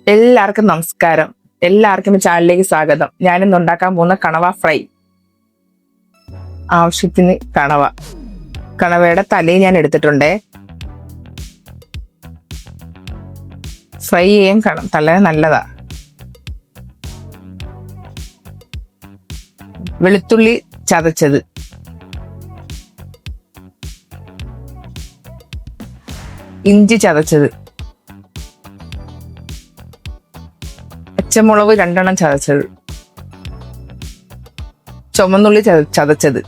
എല്ലാവർക്കും നമസ്കാരം. എല്ലാവർക്കും ചാനലിലേക്ക് സ്വാഗതം. ഞാനിന്ന് ഉണ്ടാക്കാൻ പോകുന്ന കണവ ഫ്രൈ. ആവശ്യത്തിന് കണവയുടെ തലയും ഞാൻ എടുത്തിട്ടുണ്ടേ. ഫ്രൈ ചെയ്യാൻ തല നല്ലതാ. വെളുത്തുള്ളി ചതച്ചത്, ഇഞ്ചി ചതച്ചത്, പച്ചമുളക് 2 ചതച്ചത്, ചുമന്നുള്ളി ചതച്ചത്,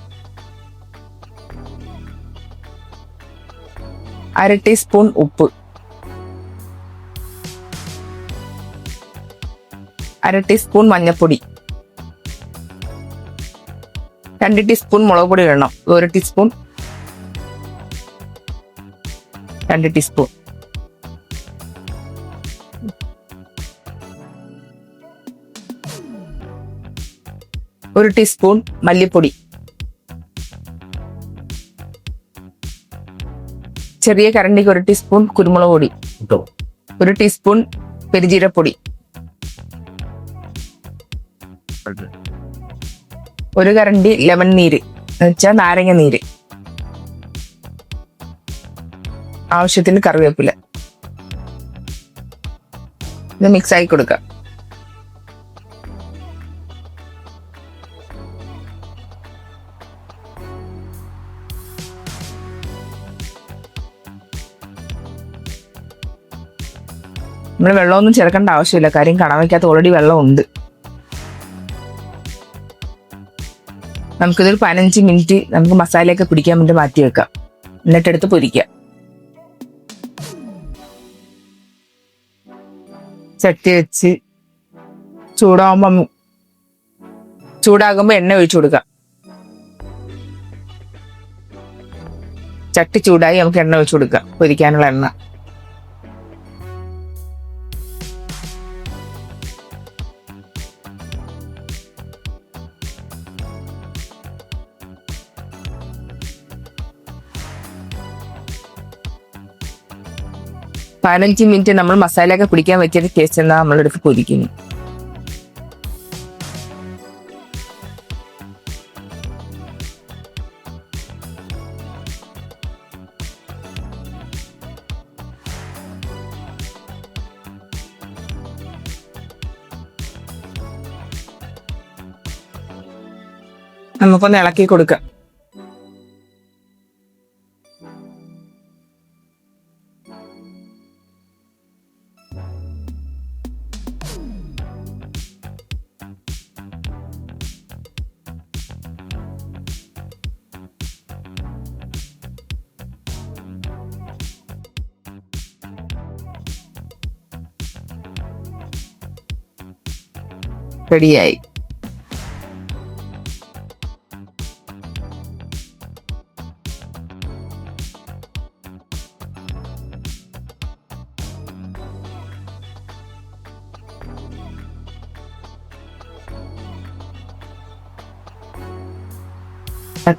1/2 ടീസ്പൂൺ ഉപ്പ്, 1/2 ടീസ്പൂൺ മഞ്ഞൾപ്പൊടി, 2 ടീസ്പൂൺ മുളക് പൊടി ഇടണം. 1 ടീസ്പൂൺ, 2 ടീസ്പൂൺ. ഒരു ടീസ്പൂൺ മല്ലിപ്പൊടി, ചെറിയ കരണ്ടിക്ക് 1 ടീസ്പൂൺ കുരുമുളക് പൊടി, 1 ടീസ്പൂൺ പെരുംജീരകപ്പൊടി, 1 കരണ്ടി ലെമൺ നീര് എന്നുവെച്ചാൽ നാരങ്ങ നീര്, ആവശ്യത്തിന് കറിവേപ്പില. ഇത് മിക്സ് ആക്കി കൊടുക്കാം. നമ്മൾ വെള്ളമൊന്നും ചേർക്കേണ്ട ആവശ്യമില്ല, കാര്യം കണവയ്ക്കകത്ത് ഓൾറെഡി വെള്ളമുണ്ട്. നമുക്കിതൊരു 15 മിനിറ്റ് നമുക്ക് മസാലയൊക്കെ പിടിക്കാൻ വേണ്ടി മാറ്റി വെക്കാം. എന്നിട്ടെടുത്ത് പൊരിക്കാം. ചട്ടി വെച്ച് ചൂടാകുമ്പോ എണ്ണ ഒഴിച്ചു കൊടുക്കാം. ചട്ടി ചൂടായി നമുക്ക് എണ്ണ ഒഴിച്ചു കൊടുക്കാം, പൊരിക്കാനുള്ള എണ്ണ. പതിനഞ്ച് മിനിറ്റ് നമ്മൾ മസാലയൊക്കെ പിടിക്കാൻ വെച്ചിട്ട് ടേസ്റ്റ് എന്നാ നമ്മളെടുത്ത് പൊരിക്കുന്നു. നമുക്കൊന്ന് ഇളക്കി കൊടുക്കാം. റെഡിയായി.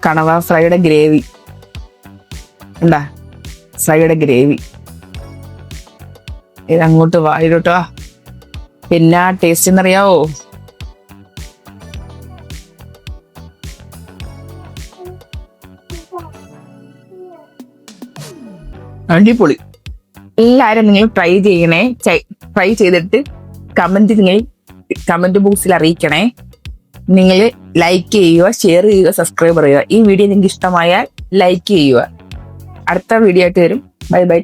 കണവ ഫ്രൈയുടെ ഗ്രേവി ഉണ്ടാ, ഫ്രൈയുടെ ഗ്രേവി ഇതങ്ങോട്ട് വായിലോട്ട് വാ. പിന്നെ ടേസ്റ്റ് എന്നറിയാവോ? അടിപൊളി. എല്ലാരും നിങ്ങൾ ട്രൈ ചെയ്യണേ. ട്രൈ ചെയ്തിട്ട് കമന്റ് ബോക്സിൽ അറിയിക്കണേ. നിങ്ങൾ ലൈക്ക് ചെയ്യുക, ഷെയർ ചെയ്യുക, സബ്സ്ക്രൈബ് ചെയ്യുക. ഈ വീഡിയോ നിങ്ങൾക്ക് ഇഷ്ടമായാൽ ലൈക്ക് ചെയ്യുക. അടുത്ത വീഡിയോ ആയിട്ട് വരും. Bye bye.